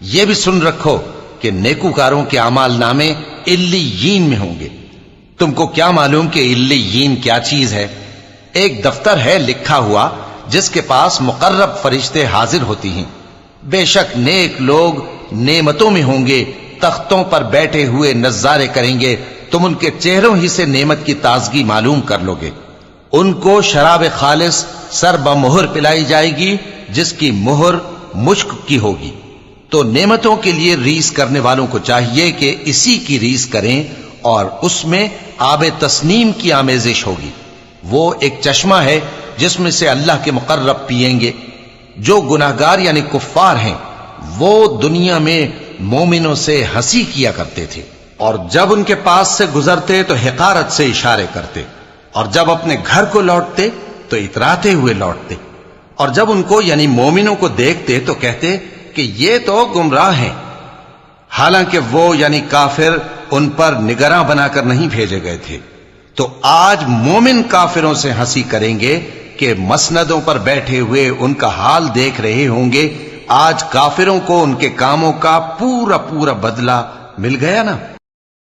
یہ بھی سن رکھو کہ نیکوکاروں کے اعمال نامے علیین میں ہوں گے۔ تم کو کیا معلوم کہ علیین کیا چیز ہے؟ ایک دفتر ہے لکھا ہوا جس کے پاس مقرب فرشتے حاضر ہوتی ہیں۔ بے شک نیک لوگ نعمتوں میں ہوں گے، تختوں پر بیٹھے ہوئے نظارے کریں گے، تم ان کے چہروں ہی سے نعمت کی تازگی معلوم کر لو گے۔ ان کو شراب خالص سر بمہر پلائی جائے گی جس کی مہر مشک کی ہوگی۔ تو نعمتوں کے لیے ریس کرنے والوں کو چاہیے کہ اسی کی ریس کریں، اور اس میں آب تسنیم کی آمیزش ہوگی۔ وہ ایک چشمہ ہے جس میں سے اللہ کے مقرب پیئیں گے۔ جو گناہگار یعنی کفار ہیں وہ دنیا میں مومنوں سے ہنسی کیا کرتے تھے، اور جب ان کے پاس سے گزرتے تو حقارت سے اشارے کرتے، اور جب اپنے گھر کو لوٹتے تو اتراتے ہوئے لوٹتے، اور جب ان کو یعنی مومنوں کو دیکھتے تو کہتے کہ یہ تو گمراہ ہیں، حالانکہ وہ یعنی کافر ان پر نگراں بنا کر نہیں بھیجے گئے تھے۔ تو آج مومن کافروں سے ہنسی کریں گے کہ مسندوں پر بیٹھے ہوئے ان کا حال دیکھ رہے ہوں گے۔ آج کافروں کو ان کے کاموں کا پورا بدلہ مل گیا نا۔